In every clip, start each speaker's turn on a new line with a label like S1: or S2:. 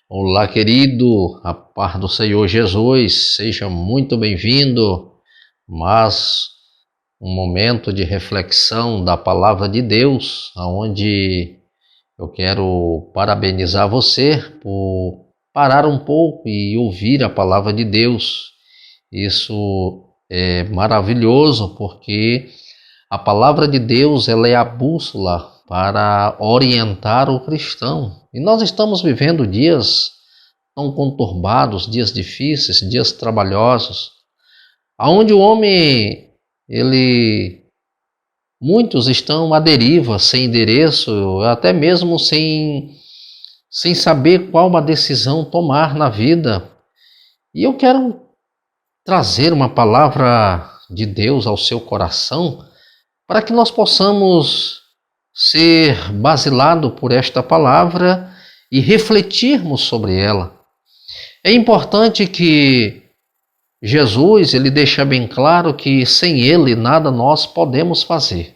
S1: Olá, querido, a paz do Senhor Jesus, seja muito bem-vindo. Mas um momento de reflexão da palavra de Deus, onde eu quero parabenizar você por parar um pouco e ouvir a palavra de Deus. Isso é maravilhoso, porque a palavra de Deus ela é a bússola para orientar o cristão. E nós estamos vivendo dias tão conturbados, dias difíceis, dias trabalhosos, aonde o homem, muitos estão à deriva, sem endereço, até mesmo sem saber qual uma decisão tomar na vida. E eu quero trazer uma palavra de Deus ao seu coração, para que nós possamos ser basilados por esta palavra e refletirmos sobre ela. É importante que Jesus ele deixa bem claro que sem ele nada nós podemos fazer.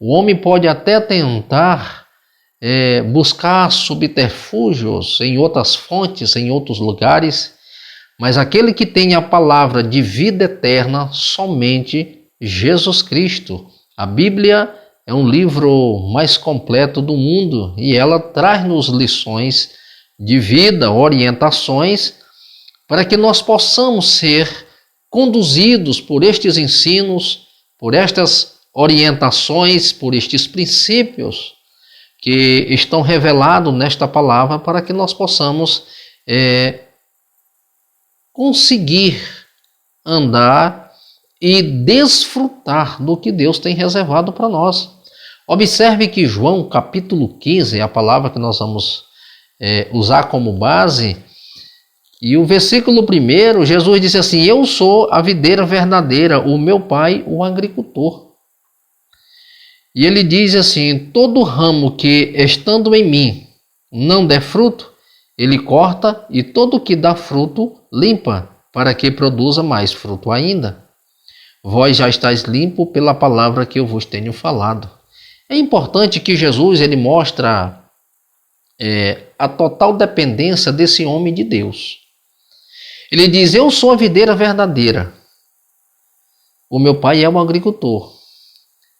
S1: O homem pode até tentar buscar subterfúgios em outras fontes, em outros lugares, mas aquele que tem a palavra de vida eterna, somente Jesus Cristo. A Bíblia é um livro mais completo do mundo e ela traz-nos lições de vida, orientações, para que nós possamos ser conduzidos por estes ensinos, por estas orientações, por estes princípios que estão revelados nesta palavra, para que nós possamos conseguir andar e desfrutar do que Deus tem reservado para nós. Observe que João capítulo 15 é a palavra que nós vamos usar como base. E o versículo 1, Jesus disse assim: eu sou a videira verdadeira, o meu pai o agricultor. E ele diz assim: todo ramo que estando em mim não der fruto, ele corta, e todo que dá fruto limpa, para que produza mais fruto ainda. Vós já estáis limpo pela palavra que eu vos tenho falado. É importante que Jesus ele mostra a total dependência desse homem de Deus. Ele diz: eu sou a videira verdadeira. O meu pai é um agricultor.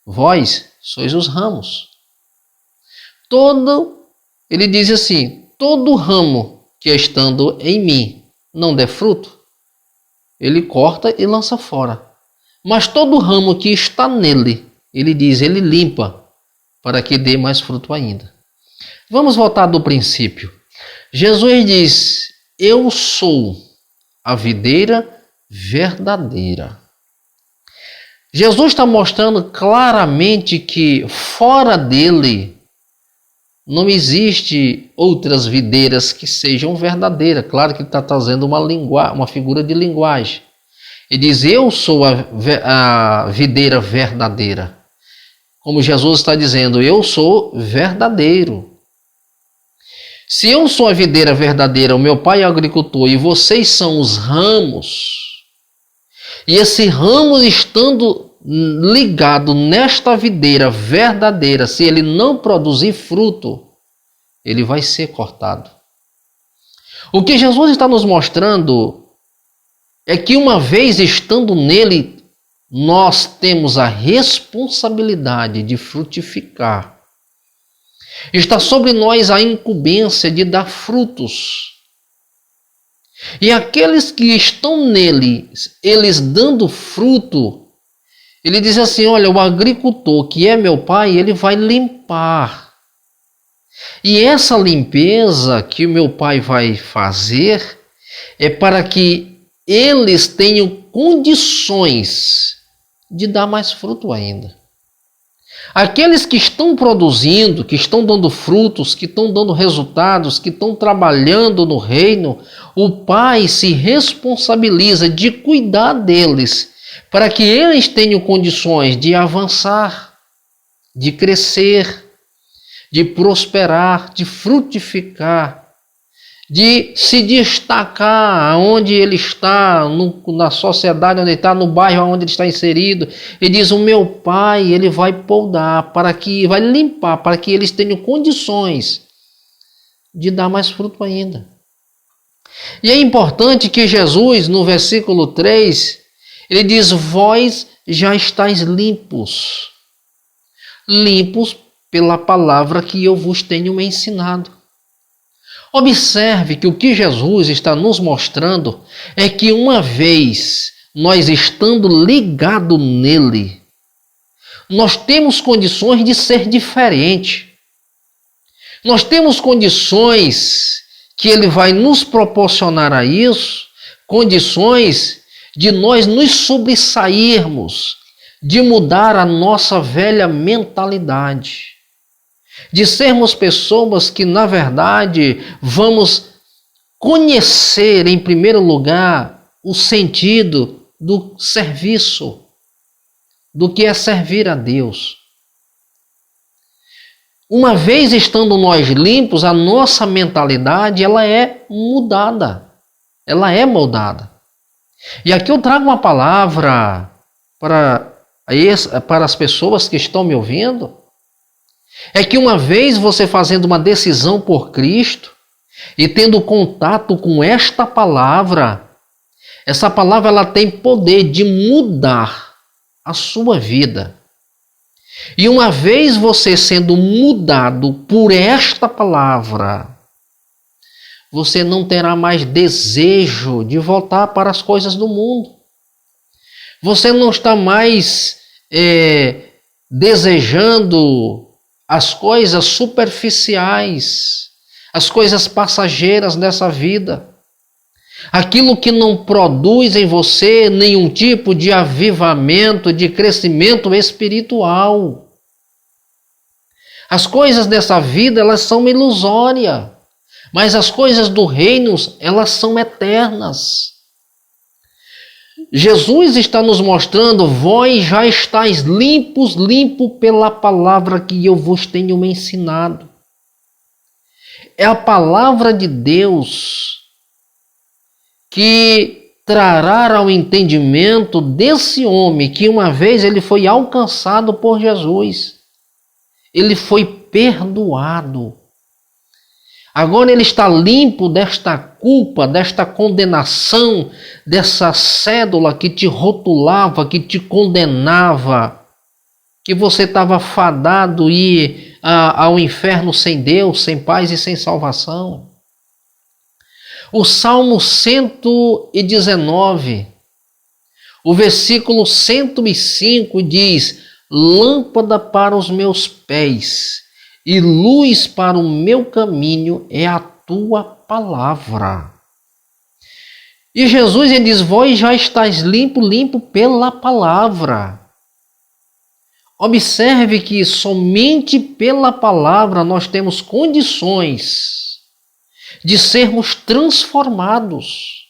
S1: Vós sois os ramos. Ele diz assim: todo ramo que estando em mim não der fruto, ele corta e lança fora. Mas todo ramo que está nele, ele diz, ele limpa, para que dê mais fruto ainda. Vamos voltar do princípio. Jesus diz: eu sou a videira verdadeira. Jesus está mostrando claramente que fora dele não existe outras videiras que sejam verdadeiras. Claro que ele está trazendo uma figura de linguagem. Ele diz: eu sou a videira verdadeira. Como Jesus está dizendo, eu sou verdadeiro. Se eu sou a videira verdadeira, o meu pai é o agricultor e vocês são os ramos, e esse ramo estando ligado nesta videira verdadeira, se ele não produzir fruto, ele vai ser cortado. O que Jesus está nos mostrando é que uma vez estando nele, nós temos a responsabilidade de frutificar. Está sobre nós a incumbência de dar frutos. E aqueles que estão nele, eles dando fruto, ele diz assim: olha, o agricultor que é meu pai, ele vai limpar. E essa limpeza que o meu pai vai fazer é para que eles tenham condições de dar mais fruto ainda. Aqueles que estão produzindo, que estão dando frutos, que estão dando resultados, que estão trabalhando no reino, o Pai se responsabiliza de cuidar deles, para que eles tenham condições de avançar, de crescer, de prosperar, de frutificar, de se destacar onde ele está, na sociedade onde ele está, no bairro onde ele está inserido. Ele diz: o meu pai, ele vai podar, vai limpar, para que eles tenham condições de dar mais fruto ainda. E é importante que Jesus, no versículo 3, ele diz: vós já estáis limpos. Limpos pela palavra que eu vos tenho ensinado. Observe que o que Jesus está nos mostrando é que uma vez nós estando ligados nele, nós temos condições de ser diferente. Nós temos condições que ele vai nos proporcionar a isso, condições de nós nos sobressairmos, de mudar a nossa velha mentalidade, de sermos pessoas que, na verdade, vamos conhecer, em primeiro lugar, o sentido do serviço, do que é servir a Deus. Uma vez estando nós limpos, a nossa mentalidade ela é mudada, ela é moldada. E aqui eu trago uma palavra para as pessoas que estão me ouvindo, é que uma vez você fazendo uma decisão por Cristo e tendo contato com esta palavra, essa palavra ela tem poder de mudar a sua vida. E uma vez você sendo mudado por esta palavra, você não terá mais desejo de voltar para as coisas do mundo. Você não está mais desejando as coisas superficiais, as coisas passageiras dessa vida. Aquilo que não produz em você nenhum tipo de avivamento, de crescimento espiritual. As coisas dessa vida, elas são ilusórias, mas as coisas do reino, elas são eternas. Jesus está nos mostrando: vós já estáis limpos pela palavra que eu vos tenho ensinado. É a palavra de Deus que trará ao entendimento desse homem que uma vez ele foi alcançado por Jesus. Ele foi perdoado. Agora ele está limpo desta culpa, desta condenação, dessa cédula que te rotulava, que te condenava, que você estava fadado a ir ao inferno sem Deus, sem paz e sem salvação. O Salmo 119, o versículo 105 diz: lâmpada para os meus pés e luz para o meu caminho é a tua palavra. E Jesus ele diz: vós já estáis limpo pela palavra. Observe que somente pela palavra nós temos condições de sermos transformados.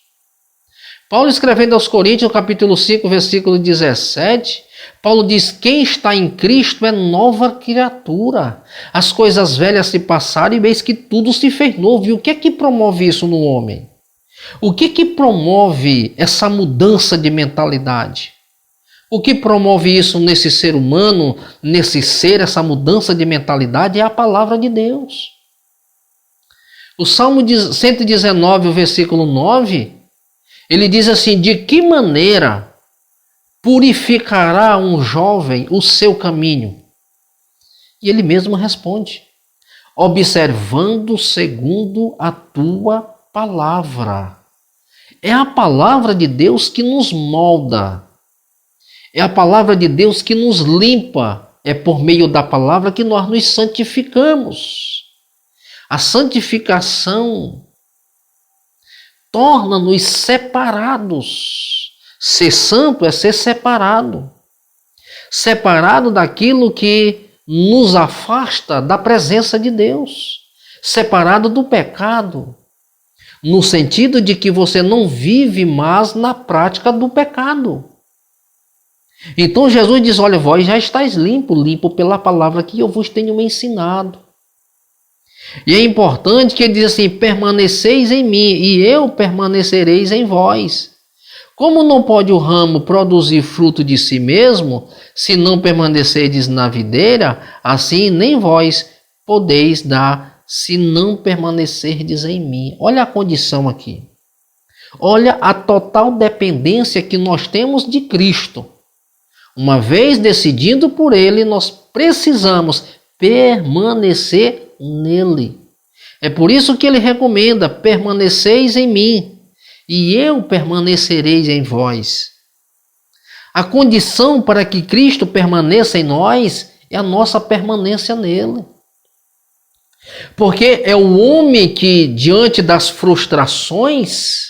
S1: Paulo, escrevendo aos Coríntios, capítulo 5, versículo 17, Paulo diz: quem está em Cristo é nova criatura. As coisas velhas se passaram e eis que tudo se fez novo. E o que é que promove isso no homem? O que é que promove essa mudança de mentalidade? O que promove isso nesse ser humano, nesse ser, essa mudança de mentalidade, é a palavra de Deus. O Salmo 119, o versículo 9, ele diz assim: de que maneira purificará um jovem o seu caminho? E ele mesmo responde: observando segundo a tua palavra. É a palavra de Deus que nos molda. É a palavra de Deus que nos limpa. É por meio da palavra que nós nos santificamos. A santificação torna-nos separados. Ser santo é ser separado. Separado daquilo que nos afasta da presença de Deus. Separado do pecado. No sentido de que você não vive mais na prática do pecado. Então Jesus diz: olha, vós já estáis limpo pela palavra que eu vos tenho ensinado. E é importante que ele diz assim: permaneceis em mim e eu permanecereis em vós. Como não pode o ramo produzir fruto de si mesmo, se não permanecerdes na videira, assim nem vós podeis dar, se não permanecerdes em mim. Olha a condição aqui. Olha a total dependência que nós temos de Cristo. Uma vez decidindo por Ele, nós precisamos permanecer nele. É por isso que Ele recomenda: permaneceis em mim, e eu permanecerei em vós. A condição para que Cristo permaneça em nós é a nossa permanência nele. Porque é o homem que, diante das frustrações,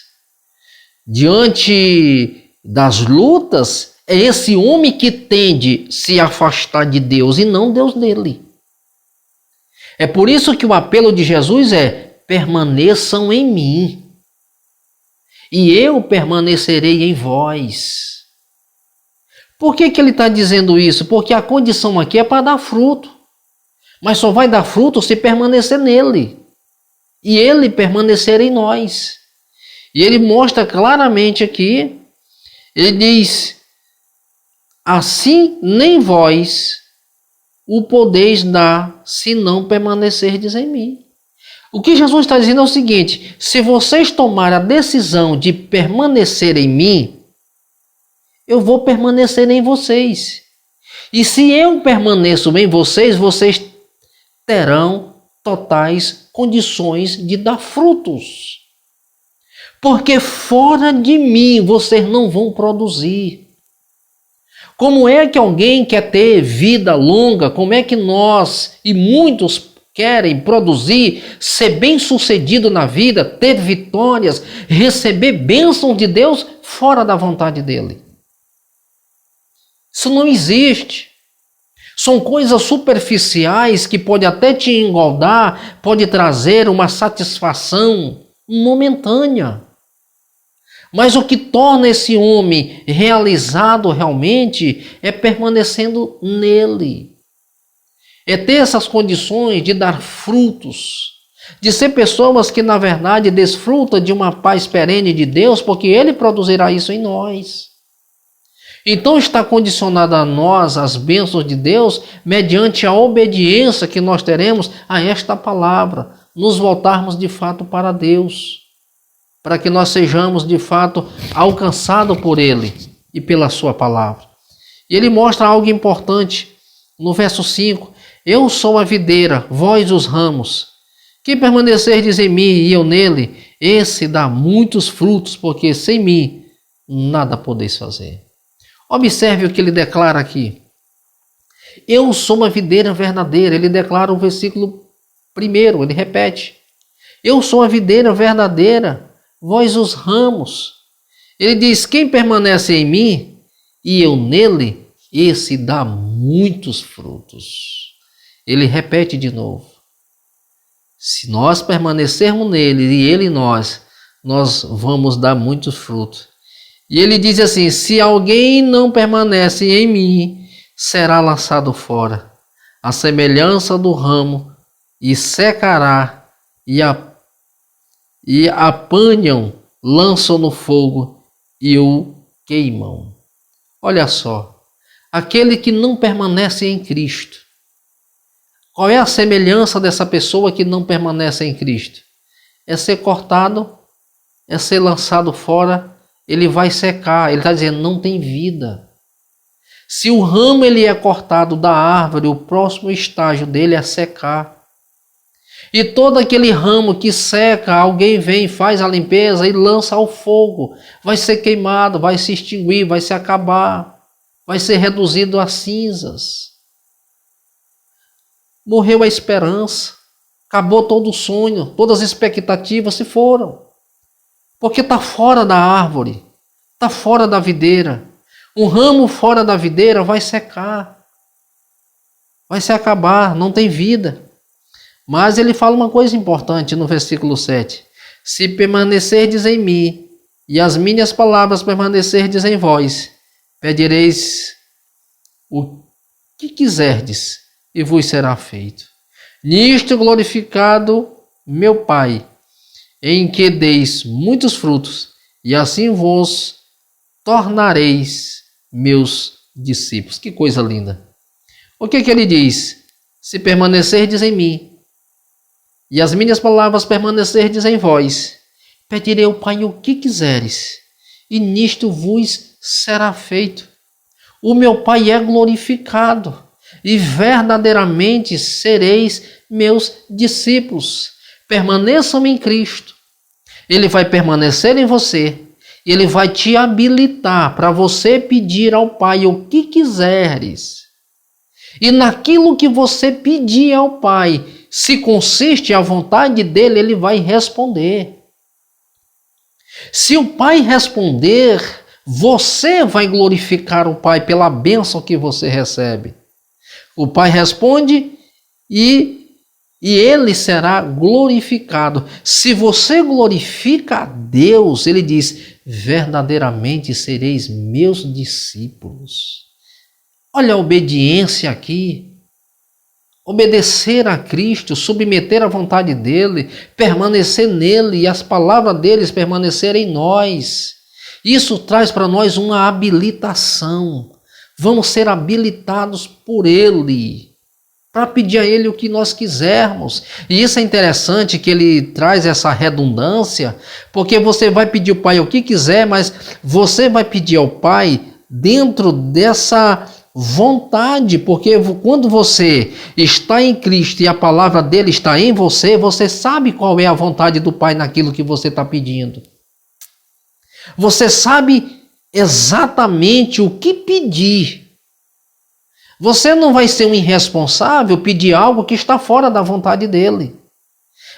S1: diante das lutas, é esse homem que tende a se afastar de Deus e não Deus dele. É por isso que o apelo de Jesus é: permaneçam em mim, e eu permanecerei em vós. Por que ele está dizendo isso? Porque a condição aqui é para dar fruto. Mas só vai dar fruto se permanecer nele. E ele permanecer em nós. E ele mostra claramente aqui, ele diz: assim nem vós o podeis dar, se não permanecerdes em mim. O que Jesus está dizendo é o seguinte: se vocês tomarem a decisão de permanecer em mim, eu vou permanecer em vocês. E se eu permaneço em vocês, vocês terão totais condições de dar frutos. Porque fora de mim vocês não vão produzir. Como é que alguém quer ter vida longa? Como é que nós e muitos querem produzir, ser bem-sucedido na vida, ter vitórias, receber bênçãos de Deus fora da vontade dele? Isso não existe. São coisas superficiais que pode até te engordar, pode trazer uma satisfação momentânea. Mas o que torna esse homem realizado realmente é permanecendo nele. É ter essas condições de dar frutos, de ser pessoas que na verdade desfrutam de uma paz perene de Deus, porque Ele produzirá isso em nós. Então está condicionado a nós as bênçãos de Deus mediante a obediência que nós teremos a esta palavra, nos voltarmos de fato para Deus, para que nós sejamos de fato alcançados por Ele e pela sua palavra. E ele mostra algo importante no verso 5: eu sou a videira, vós os ramos. Quem permanecerdes em mim e eu nele, esse dá muitos frutos, porque sem mim nada podeis fazer. Observe o que ele declara aqui. Eu sou uma videira verdadeira. Ele declara o versículo 1, ele repete: eu sou a videira verdadeira, vós os ramos. Ele diz: quem permanece em mim e eu nele, esse dá muitos frutos. Ele repete de novo: se nós permanecermos nele e ele em nós, nós vamos dar muitos frutos. E ele diz assim: se alguém não permanece em mim, será lançado fora, a semelhança do ramo, e secará, e apanham, lançam no fogo e o queimam. Olha só, aquele que não permanece em Cristo. Qual é a semelhança dessa pessoa que não permanece em Cristo? É ser cortado, é ser lançado fora. Ele vai secar. Ele está dizendo: não tem vida. Se o ramo ele é cortado da árvore, o próximo estágio dele é secar. E todo aquele ramo que seca, alguém vem, faz a limpeza e lança ao fogo. Vai ser queimado, vai se extinguir, vai se acabar, vai ser reduzido a cinzas. Morreu a esperança, acabou todo o sonho, todas as expectativas se foram. Porque está fora da árvore, está fora da videira. Um ramo fora da videira vai secar, vai se acabar, não tem vida. Mas ele fala uma coisa importante no versículo 7. Se permanecerdes em mim, e as minhas palavras permanecerdes em vós, pedireis o que quiserdes, e vos será feito. Nisto glorificado meu Pai, em que deis muitos frutos, e assim vos tornareis meus discípulos. Que coisa linda. O que ele diz? Se permanecerdes em mim, e as minhas palavras permanecerdes em vós, Pedirei ao Pai o que quiseres, e nisto vos será feito. O meu Pai é glorificado, e verdadeiramente sereis meus discípulos. Permaneçam em Cristo. Ele vai permanecer em você. Ele vai te habilitar para você pedir ao Pai o que quiseres. E naquilo que você pedir ao Pai, se consiste a vontade dele, ele vai responder. Se o Pai responder, você vai glorificar o Pai pela bênção que você recebe. O Pai responde e ele será glorificado. Se você glorifica a Deus, ele diz, verdadeiramente sereis meus discípulos. Olha a obediência aqui. Obedecer a Cristo, submeter à vontade dele, permanecer nele e as palavras deles permanecerem em nós. Isso traz para nós uma habilitação. Vamos ser habilitados por ele, para pedir a ele o que nós quisermos. E isso é interessante que ele traz essa redundância, porque você vai pedir ao Pai o que quiser, mas você vai pedir ao Pai dentro dessa vontade, porque quando você está em Cristo e a palavra dele está em você, você sabe qual é a vontade do Pai naquilo que você está pedindo. Você sabe exatamente o que pedir. Você não vai ser um irresponsável pedir algo que está fora da vontade dele.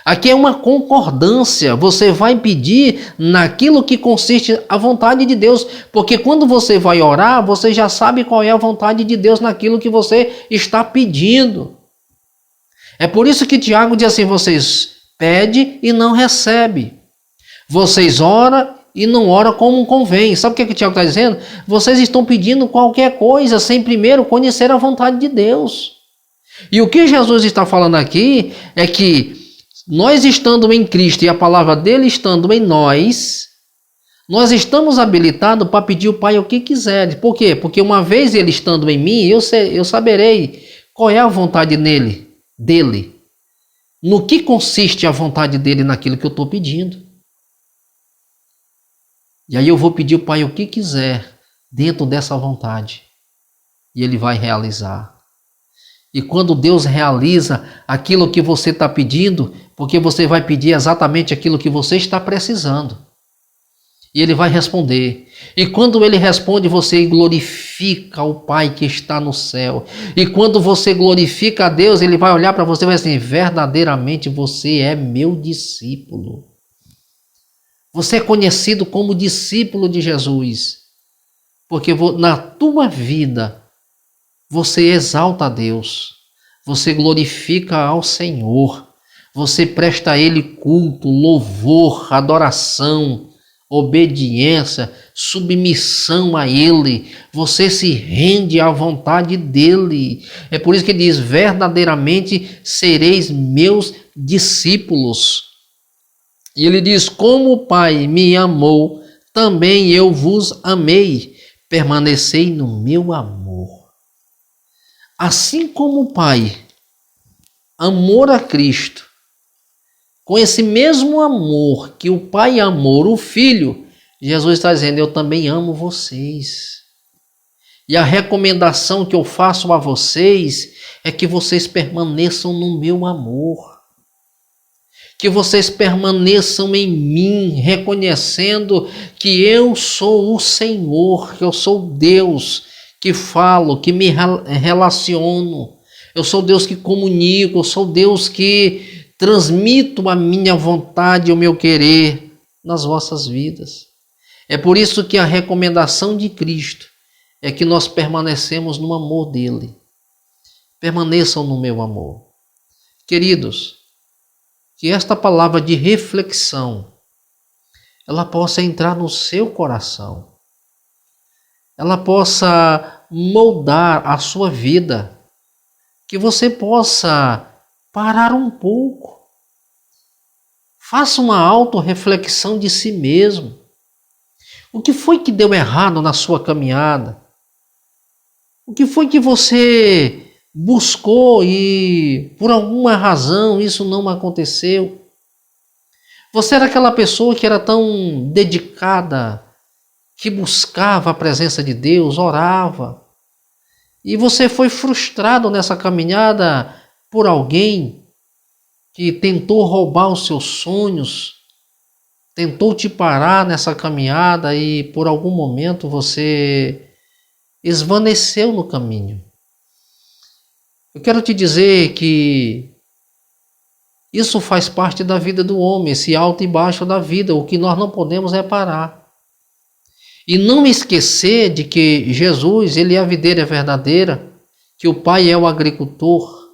S1: Aqui é uma concordância. Você vai pedir naquilo que consiste a vontade de Deus. Porque quando você vai orar, você já sabe qual é a vontade de Deus naquilo que você está pedindo. É por isso que Tiago diz assim, vocês pedem e não recebem. Vocês oram e não oram como convém. Sabe o que o Tiago está dizendo? Vocês estão pedindo qualquer coisa sem primeiro conhecer a vontade de Deus. E o que Jesus está falando aqui é que nós estando em Cristo e a palavra dele estando em nós estamos habilitados para pedir ao Pai o que quiser. Por quê? Porque uma vez ele estando em mim, eu saberei qual é a vontade dele. No que consiste a vontade dele naquilo que eu estou pedindo. E aí eu vou pedir ao Pai o que quiser dentro dessa vontade. E ele vai realizar. E quando Deus realiza aquilo que você está pedindo, porque você vai pedir exatamente aquilo que você está precisando. E ele vai responder. E quando ele responde, você glorifica o Pai que está no céu. E quando você glorifica a Deus, ele vai olhar para você e vai dizer, verdadeiramente você é meu discípulo. Você é conhecido como discípulo de Jesus. Porque na tua vida, você exalta a Deus, você glorifica ao Senhor, você presta a Ele culto, louvor, adoração, obediência, submissão a Ele, você se rende à vontade dEle. É por isso que ele diz, verdadeiramente sereis meus discípulos. E ele diz, como o Pai me amou, também eu vos amei, permanecei no meu amor. Assim como o Pai amou a Cristo, com esse mesmo amor que o Pai amou o Filho, Jesus está dizendo, eu também amo vocês. E a recomendação que eu faço a vocês é que vocês permaneçam no meu amor. Que vocês permaneçam em mim, reconhecendo que eu sou o Senhor, que eu sou Deus, que falo, que me relaciono. Eu sou Deus que comunico, eu sou Deus que transmito a minha vontade e o meu querer nas vossas vidas. É por isso que a recomendação de Cristo é que nós permanecemos no amor dele. Permaneçam no meu amor. Queridos, que esta palavra de reflexão, ela possa entrar no seu coração. Ela possa moldar a sua vida. Que você possa parar um pouco. Faça uma autorreflexão de si mesmo. O que foi que deu errado na sua caminhada? O que foi que você buscou e por alguma razão isso não aconteceu? Você era aquela pessoa que era tão dedicada, que buscava a presença de Deus, orava. E você foi frustrado nessa caminhada por alguém que tentou roubar os seus sonhos, tentou te parar nessa caminhada e por algum momento você esvaneceu no caminho. Eu quero te dizer que isso faz parte da vida do homem, esse alto e baixo da vida. O que nós não podemos é parar. E não esquecer de que Jesus, ele é a videira verdadeira, que o Pai é o agricultor,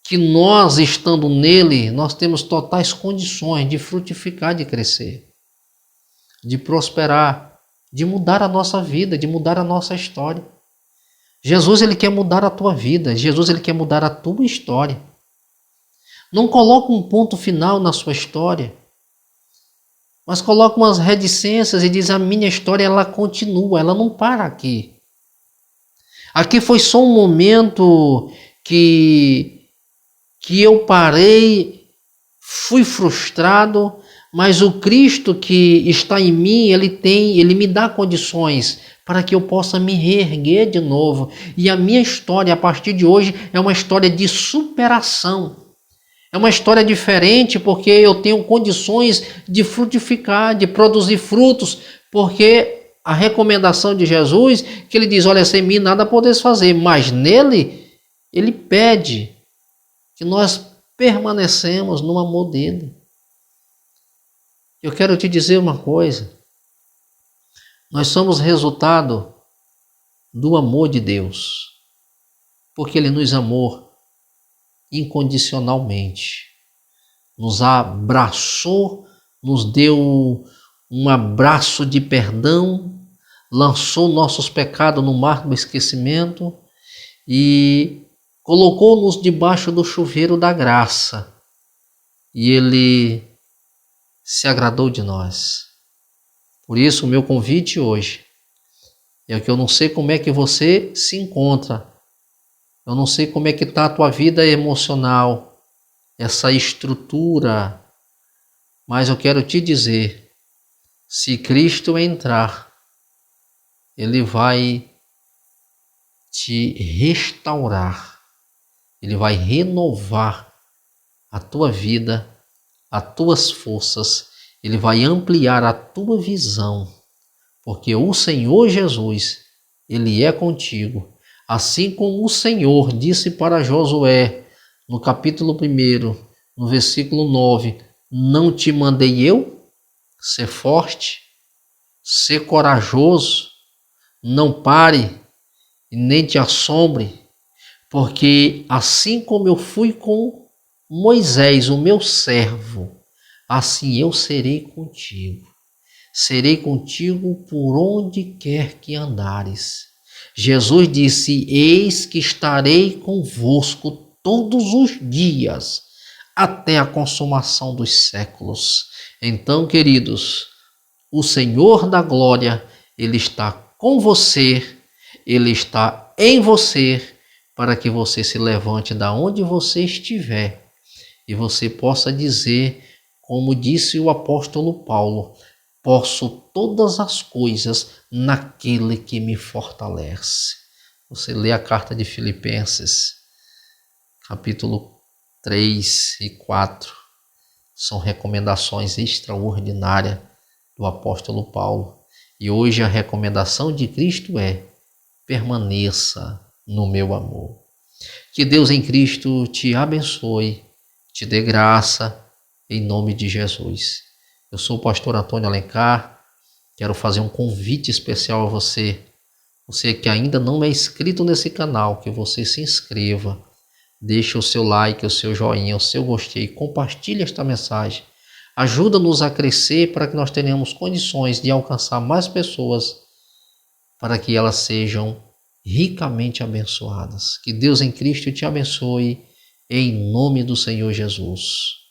S1: que nós, estando nele, nós temos totais condições de frutificar, de crescer, de prosperar, de mudar a nossa vida, de mudar a nossa história. Jesus, ele quer mudar a tua vida. Jesus, ele quer mudar a tua história. Não coloca um ponto final na sua história, mas coloca umas reticências e diz: a minha história, ela continua, ela não para aqui. Aqui foi só um momento que eu parei, fui frustrado, mas o Cristo que está em mim, ele me dá condições para que eu possa me reerguer de novo. E a minha história, a partir de hoje, é uma história de superação. É uma história diferente porque eu tenho condições de frutificar, de produzir frutos, porque a recomendação de Jesus, que ele diz: olha, sem mim nada podeis fazer, mas nele, ele pede que nós permanecemos no amor dele. Eu quero te dizer uma coisa: nós somos resultado do amor de Deus, porque ele nos amou incondicionalmente, nos abraçou, nos deu um abraço de perdão, lançou nossos pecados no mar do esquecimento e colocou-nos debaixo do chuveiro da graça, e ele se agradou de nós. Por isso, o meu convite hoje é que eu não sei como é que você se encontra, eu não sei como é que está a tua vida emocional, essa estrutura, mas eu quero te dizer, se Cristo entrar, ele vai te restaurar, ele vai renovar a tua vida, as tuas forças, ele vai ampliar a tua visão, porque o Senhor Jesus, ele é contigo. Assim como o Senhor disse para Josué, no capítulo 1, no versículo 9, não te mandei eu? Ser forte, ser corajoso, não pare e nem te assombre, porque assim como eu fui com Moisés, o meu servo, assim eu serei contigo. Serei contigo por onde quer que andares. Jesus disse: eis que estarei convosco todos os dias, até a consumação dos séculos. Então, queridos, o Senhor da glória, ele está com você, ele está em você, para que você se levante da onde você estiver e você possa dizer, como disse o apóstolo Paulo: posso todas as coisas naquele que me fortalece. Você lê a carta de Filipenses, capítulo 3 e 4. São recomendações extraordinárias do apóstolo Paulo. E hoje a recomendação de Cristo é: permaneça no meu amor. Que Deus em Cristo te abençoe, te dê graça, em nome de Jesus. Eu sou o pastor Antônio Alencar, quero fazer um convite especial a você. Você que ainda não é inscrito nesse canal, que você se inscreva, deixe o seu like, o seu joinha, o seu gostei, compartilhe esta mensagem. Ajuda-nos a crescer para que nós tenhamos condições de alcançar mais pessoas, para que elas sejam ricamente abençoadas. Que Deus em Cristo te abençoe, em nome do Senhor Jesus.